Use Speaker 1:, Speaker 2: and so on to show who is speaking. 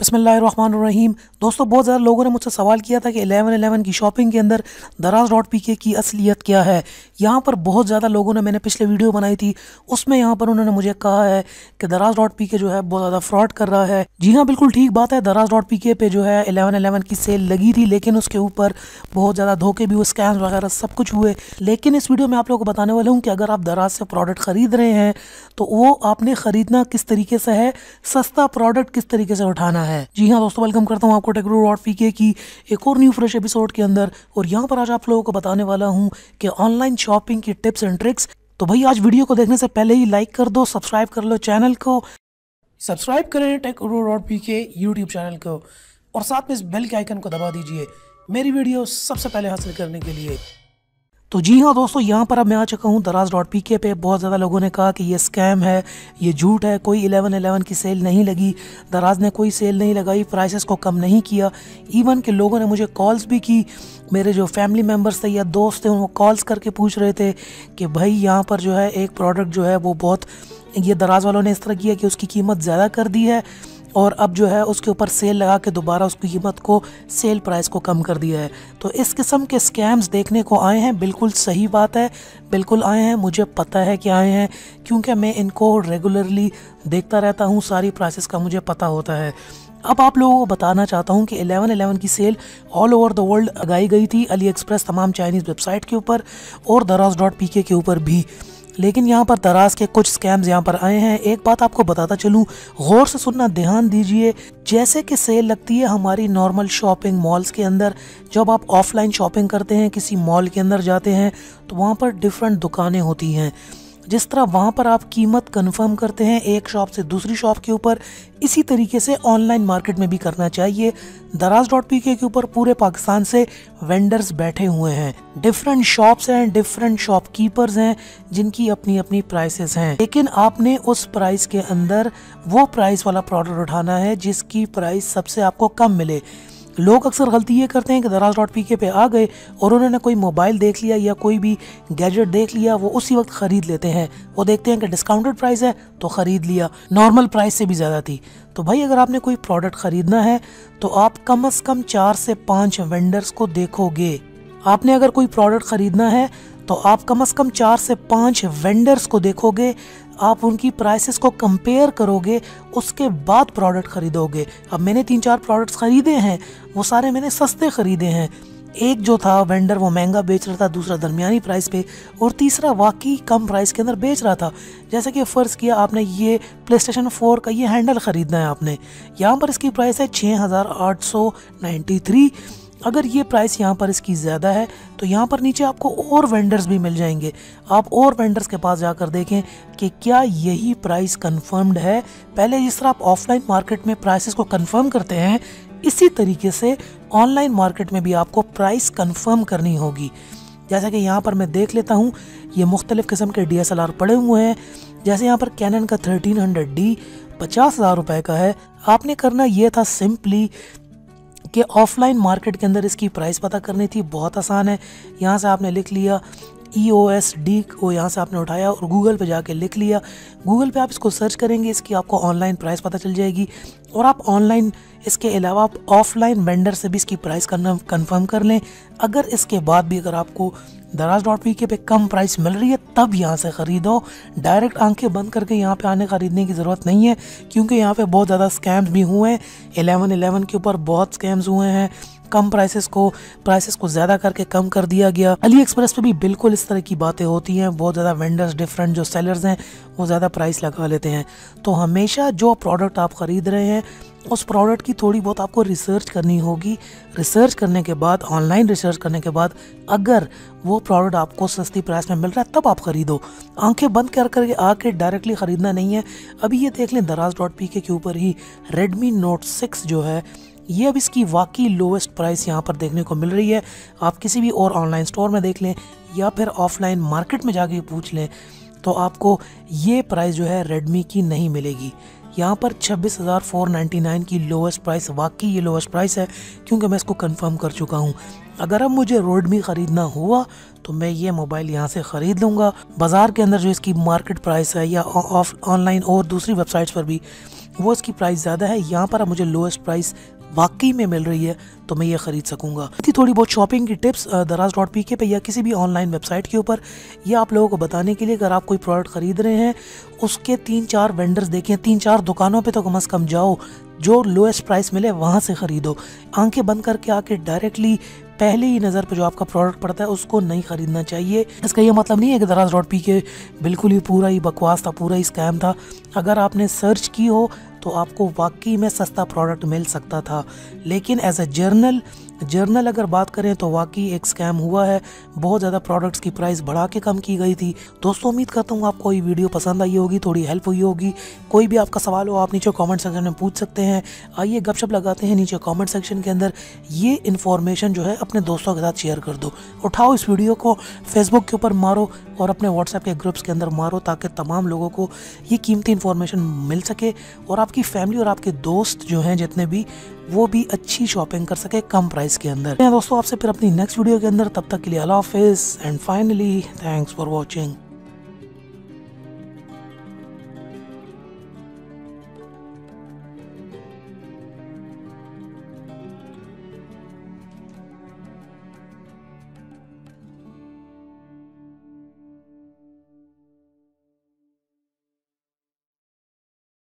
Speaker 1: बिस्मिल्लाहिर्रहमानिर्रहीम। दोस्तों, बहुत ज़्यादा लोगों ने मुझसे सवाल किया था कि 11.11 की शॉपिंग के अंदर Daraz.Pk की असलियत क्या है। यहाँ पर बहुत ज़्यादा लोगों ने, मैंने पिछले वीडियो बनाई थी उसमें यहाँ पर उन्होंने मुझे कहा है कि Daraz.Pk जो है बहुत ज़्यादा फ्रॉड कर रहा है। जी हाँ, बिल्कुल ठीक बात है। Daraz.Pk पे जो है 11.11 की सेल लगी थी, लेकिन उसके ऊपर बहुत ज़्यादा धोखे भी हुए, स्कैम्स वगैरह सब कुछ हुए। लेकिन इस वीडियो में आप लोगों को बताने वाला हूँ कि अगर आप दराज से प्रोडक्ट ख़रीद रहे हैं तो वो आपने ख़रीदना किस तरीके से है, सस्ता प्रोडक्ट किस तरीके से उठाना है। जी हाँ दोस्तों, वेलकम करता हूँ आपको Urdu.PK की एक और न्यू फ्रेश एपिसोड के अंदर। और यहाँ पर आज आप लोगों को बताने वाला हूँ कि ऑनलाइन शॉपिंग की टिप्स एंड ट्रिक्स। तो भाई आज वीडियो को देखने से पहले ही लाइक कर दो, सब्सक्राइब कर लो चैनल को, सब्सक्राइब करें Urdu.PK यूट्यूब चैनल को और साथ में इस बेल के आइकन को दबा दीजिए मेरी वीडियो सबसे पहले हासिल करने के लिए। तो जी हाँ दोस्तों, यहाँ पर अब मैं आ चुका हूँ Daraz.Pk पे। बहुत ज़्यादा लोगों ने कहा कि ये स्कैम है, ये झूठ है, कोई 11.11 की सेल नहीं लगी, दराज ने कोई सेल नहीं लगाई, प्राइसेस को कम नहीं किया। इवन के लोगों ने मुझे कॉल्स भी की, मेरे जो फैमिली मेम्बर्स थे या दोस्त थे वो कॉल्स करके पूछ रहे थे कि भाई यहाँ पर जो है एक प्रोडक्ट जो है वो बहुत, ये दराज वालों ने इस तरह किया कि उसकी कीमत ज़्यादा कर दी है और अब जो है उसके ऊपर सेल लगा के दोबारा उसकी कीमत को, सेल प्राइस को कम कर दिया है। तो इस किस्म के स्कैम्स देखने को आए हैं। बिल्कुल सही बात है, बिल्कुल आए हैं, मुझे पता है कि आए हैं क्योंकि मैं इनको रेगुलरली देखता रहता हूँ, सारी प्राइसेस का मुझे पता होता है। अब आप लोगों को बताना चाहता हूँ कि 11.11 की sale all over the world लगाई गई थी, अली एक्सप्रेस तमाम चाइनीज़ वेबसाइट के ऊपर और Daraz.Pk के ऊपर भी। लेकिन यहाँ पर दराज के कुछ स्कैम्स यहाँ पर आए हैं। एक बात आपको बताता चलूँ, गौर से सुनना, ध्यान दीजिए। जैसे कि सेल लगती है हमारी नॉर्मल शॉपिंग मॉल्स के अंदर, जब आप ऑफलाइन शॉपिंग करते हैं, किसी मॉल के अंदर जाते हैं तो वहाँ पर डिफरेंट दुकानें होती हैं। जिस तरह वहाँ पर आप कीमत कंफर्म करते हैं एक शॉप से दूसरी शॉप के ऊपर, इसी तरीके से ऑनलाइन मार्केट में भी करना चाहिए। Daraz.Pk के ऊपर पूरे पाकिस्तान से वेंडर्स बैठे हुए हैं, डिफरेंट शॉप्स हैं, डिफरेंट शॉपकीपर्स हैं जिनकी अपनी अपनी प्राइसेस हैं। लेकिन आपने उस प्राइस के अंदर वो प्राइस वाला प्रोडक्ट उठाना है जिसकी प्राइस सबसे आपको कम मिले। लोग अक्सर गलती ये करते हैं कि Daraz.Pk पे आ गए और उन्होंने कोई मोबाइल देख लिया या कोई भी गैजेट देख लिया, वो उसी वक्त ख़रीद लेते हैं। वो देखते हैं कि डिस्काउंटेड प्राइस है तो ख़रीद लिया, नॉर्मल प्राइस से भी ज़्यादा थी। तो भाई अगर आपने कोई प्रोडक्ट ख़रीदना है तो आप कम से कम 4 से 5 वेंडर्स को देखोगे। आपने अगर कोई प्रोडक्ट ख़रीदना है तो आप कम से कम 4 से 5 वेंडर्स को देखोगे, आप उनकी प्राइसेस को कंपेयर करोगे, उसके बाद प्रोडक्ट ख़रीदोगे। अब मैंने 3-4 प्रोडक्ट्स ख़रीदे हैं, वो सारे मैंने सस्ते ख़रीदे हैं। एक जो था वेंडर वो महंगा बेच रहा था, दूसरा दरमियानी प्राइस पे और तीसरा वाकई कम प्राइस के अंदर बेच रहा था। जैसे कि फ़र्ज़ किया आपने ये PlayStation 4 का ये हैंडल ख़रीदना है आपने, यहाँ पर इसकी प्राइस है 6,893। अगर ये प्राइस यहाँ पर इसकी ज़्यादा है तो यहाँ पर नीचे आपको और वेंडर्स भी मिल जाएंगे। आप और वेंडर्स के पास जाकर देखें कि क्या यही प्राइस कंफर्म्ड है। पहले जिस तरह आप ऑफलाइन मार्केट में प्राइसेस को कंफर्म करते हैं, इसी तरीके से ऑनलाइन मार्केट में भी आपको प्राइस कंफर्म करनी होगी। जैसा कि यहाँ पर मैं देख लेता हूँ, ये मुख्तलिफ़ किस्म के DSLR पड़े हुए हैं। जैसे यहाँ पर कैनन का 1300D 50,000 रुपये का है। आपने करना ये था सिंपली कि ऑफलाइन मार्केट के अंदर इसकी प्राइस पता करनी थी। बहुत आसान है, यहाँ से आपने लिख लिया EOSD को, यहाँ से आपने उठाया और गूगल पे जाके लिख लिया। गूगल पे आप इसको सर्च करेंगे, इसकी आपको ऑनलाइन प्राइस पता चल जाएगी। और आप ऑनलाइन, इसके अलावा आप ऑफलाइन वेंडर से भी इसकी प्राइस कंफर्म कर लें। अगर इसके बाद भी अगर आपको Daraz.Pk पे कम प्राइस मिल रही है तब यहाँ से ख़रीदो। डायरेक्ट आंखें बंद करके यहाँ पे आने ख़रीदने की ज़रूरत नहीं है, क्योंकि यहाँ पे बहुत ज़्यादा स्कैम्स भी हुए हैं। 11.11 के ऊपर बहुत स्कैम्स हुए हैं, कम प्राइसेस को ज़्यादा करके कम कर दिया गया। अली एक्सप्रेस पे भी बिल्कुल इस तरह की बातें होती हैं। बहुत ज़्यादा वेंडर्स, डिफरेंट जो सेलर्स हैं वो ज़्यादा प्राइस लगा लेते हैं। तो हमेशा जो प्रोडक्ट आप ख़रीद रहे हैं उस प्रोडक्ट की थोड़ी बहुत आपको रिसर्च करनी होगी। रिसर्च करने के बाद, ऑनलाइन रिसर्च करने के बाद, अगर वो प्रोडक्ट आपको सस्ती प्राइस में मिल रहा है तब आप ख़रीदो। आंखें बंद कर आके डायरेक्टली ख़रीदना नहीं है। अभी ये देख लें Daraz.Pk के ऊपर ही Redmi Note 6 जो है, ये अब इसकी वाकई लोवेस्ट प्राइस यहाँ पर देखने को मिल रही है। आप किसी भी और ऑनलाइन स्टोर में देख लें या फिर ऑफलाइन मार्केट में जाके पूछ लें तो आपको ये प्राइस जो है रेडमी की नहीं मिलेगी। यहाँ पर 26,499 की लोएस्ट प्राइस, वाकई ये लोएस्ट प्राइस है क्योंकि मैं इसको कंफर्म कर चुका हूँ। अगर अब मुझे रेडमी ख़रीदना हुआ तो मैं ये मोबाइल यहाँ से ख़रीद लूँगा। बाज़ार के अंदर जो इसकी मार्केट प्राइस है या ऑनलाइन और दूसरी वेबसाइट्स पर भी वो इसकी प्राइस ज़्यादा है, यहाँ पर अब मुझे लोएस्ट प्राइस वाकई में मिल रही है तो मैं ये ख़रीद सकूंगा। थोड़ी बहुत शॉपिंग की टिप्स Daraz.Pk पे या किसी भी ऑनलाइन वेबसाइट के ऊपर, ये आप लोगों को बताने के लिए अगर आप कोई प्रोडक्ट ख़रीद रहे हैं उसके 3-4 वेंडर्स देखें, 3-4 दुकानों पे तो कम से कम जाओ, जो लोएस्ट प्राइस मिले वहाँ से ख़रीदो। आंखें बंद करके आके डायरेक्टली पहले ही नज़र पे जो आपका प्रोडक्ट पड़ता है उसको नहीं ख़रीदना चाहिए। इसका ये मतलब नहीं है कि Daraz.Pk बिल्कुल ही पूरा ही बकवास था, पूरा ही स्कैम था। अगर आपने सर्च की हो तो आपको वाकई में सस्ता प्रोडक्ट मिल सकता था, लेकिन एज ए जर्नल अगर बात करें तो वाकई एक स्कैम हुआ है। बहुत ज़्यादा प्रोडक्ट्स की प्राइस बढ़ा के कम की गई थी। दोस्तों उम्मीद करता हूँ आपको ये वीडियो पसंद आई होगी, थोड़ी हेल्प हुई होगी। कोई भी आपका सवाल हो आप नीचे कमेंट सेक्शन में पूछ सकते हैं। आइए गपशप लगाते हैं नीचे कमेंट सेक्शन के अंदर। ये इन्फॉर्मेशन जो है अपने दोस्तों के साथ शेयर कर दो। उठाओ इस वीडियो को फेसबुक के ऊपर मारो और अपने व्हाट्सएप के ग्रुप्स के अंदर मारो ताकि तमाम लोगों को ये कीमती इन्फॉर्मेशन मिल सके और आपकी फैमिली और आपके दोस्त जो हैं जितने भी, वो भी अच्छी शॉपिंग कर सके कम प्राइस के अंदर। दोस्तों आपसे फिर अपनी नेक्स्ट वीडियो के अंदर, तब तक के लिए अल्लाह हाफिज़ and finally thanks for watching.